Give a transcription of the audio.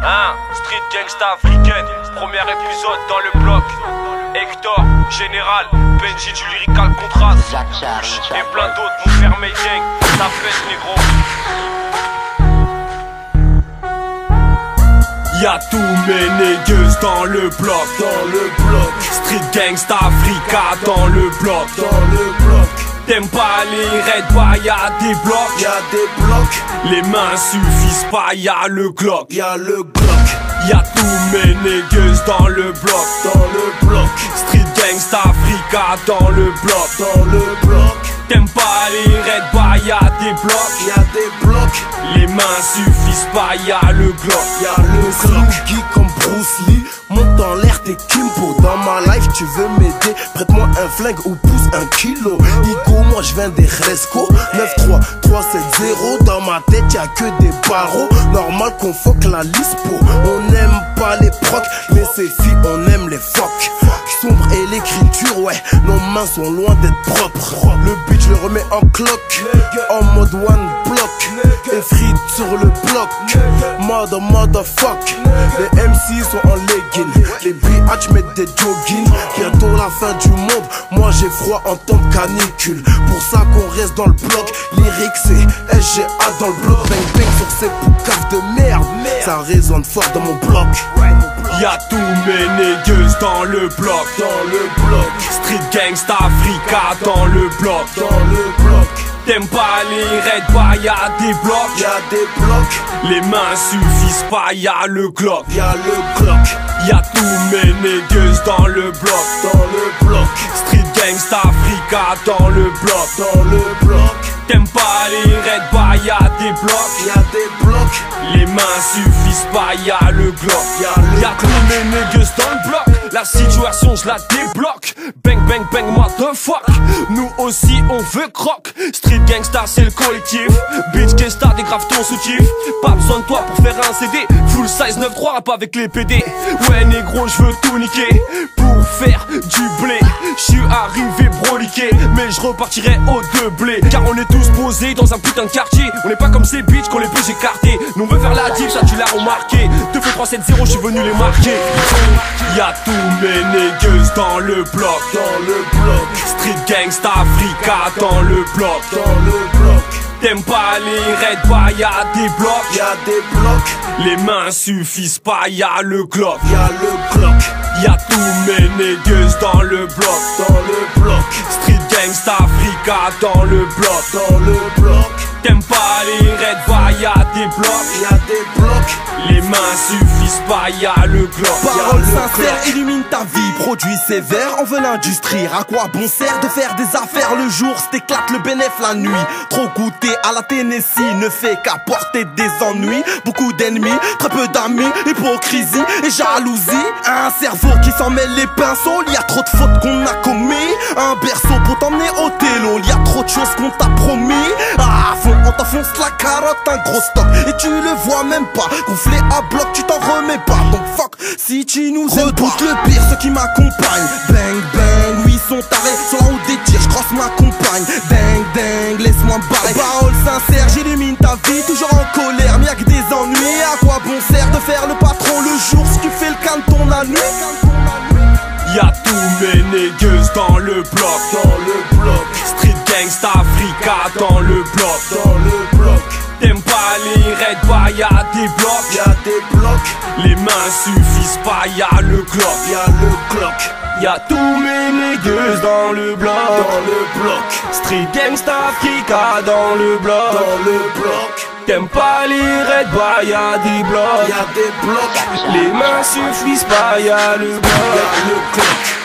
Hein, Street Gangsta africaine, premier épisode dans le bloc. Hector, Général, Benji du Lyrical Contrast et plein d'autres pour faire mes gangs. Ça pèse négro. Y'a tous mes niggas dans le bloc, Street Gangsta Africa dans le bloc, T'aimes pas les raids, bah y'a des blocs, Les mains suffisent pas, y'a le Glock, Y'a tous mes niggas dans le bloc, Street Gangsta Africa dans le bloc, T'aimes pas les raids, bah y'a des blocs, Les mains suffisent pas, y'a le Glock, Guy comme Bruce Lee, monte dans l'air t'es Kimbo. Dans ma life tu veux m'aider, prête-moi un flingue ou pousse 1 kilo. Igo, moi je viens des Resco, 9-3, 3-7-0. Dans ma tête y'a que des barreaux, normal qu'on fuck la lispo. On aime pas les procs, mais ces filles on aime les fuck. Sombre et l'écriture, ouais, nos mains sont loin d'être propres. Le beat je le remets en cloque, en mode one block, et frites sur le bloc, motherfuck. Les MC sont en legging, les BH mettent des jogging. Bientôt la fin du monde, moi j'ai froid en temps de canicule. Pour ça qu'on reste dans le bloc, lyrics et SGA dans le bloc. Bang bang sur ces poucaves de merde, ça résonne fort dans mon bloc. Y'a tous mes niggas dans le bloc, Street Gangsta Africa dans le bloc, T'aimes pas les raids, bah y'a des blocs, Les mains suffisent pas, y'a le Glock, Y'a tous mes niggas dans le bloc, Street Gangsta Africa dans le bloc, T'aimes pas les raids, bah y'a des blocs, Les mains suffisent pas, y'a le Glock, Y'a tous mes niggas dans le bloc, la situation je la débloque. Bang bang bang motherfuck, nous aussi on veut croc. Street Gangsta c'est le collectif, bitch gangsta dégrave ton soutif. Pas besoin de toi pour faire un CD, full size 9-3 rap avec les PD. Ouais négro je veux tout niquer, pour faire du blé. J'suis arrivé broliqué, mais je repartirai au deux blé. Car on est tous posés dans un putain de quartier, on n'est pas comme ces bitches qu'on les peut écarter. Nous on veut faire la diff, ça tu l'as remarqué. 2 fois 3 7 0, j'suis venu les marquer. Y'a tous mes niggas dans le bloc, Street Gangsta Africa dans le bloc, T'aimes pas les raids, bah y'a des blocs, Les mains suffisent pas, y'a le Glock, Y'a tous mes niggas dans le bloc, Street Gangsta Africa dans le bloc, T'aimes pas les raids, bah y'a des blocs, Les mains suffisent pas, y'a le Glock. Parole sincère illumine ta vie, produit sévère, on veut l'industrie. À quoi bon sert de faire des affaires le jour, s'éclate le bénéf la nuit. Trop goûter à la Tennessee ne fait qu'apporter des ennuis. Beaucoup d'ennemis, très peu d'amis, hypocrisie et jalousie. Un cerveau qui s'en mêle les pinceaux, il y a trop de fautes qu'on a commis. Un berceau pour t'emmener au télo, il y a trop de choses qu'on t'a promis. Ah, on t'enfonce la carotte, un gros stock, et tu le vois même pas. Gonflé à bloc, tu t'en remets pas. Donc fuck, si tu nous aimes pas. Le pire, ceux qui m'accompagnent. Bang bang, oui, ils sont tarés. Sur la route des tirs, j'crosse ma compagne. Dang dang, laisse-moi me barrer. Parole sincère, j'illumine ta vie. Toujours en colère, mais y'a que des ennuis. À quoi bon sert de faire le patron le jour si tu fais le can de ton année? Y'a tous mes niggas dans le bloc, Street Gangsta Africa dans le bloc, T'aimes pas les raids, bah y'a des blocs, Les mains suffisent pas, y'a le Glock, Y'a tous mes niggas dans le bloc, Street Gangsta Africa dans le bloc, T'aimes pas les raids, bah y'a des blocs, Les mains suffisent pas, y'a le Glock.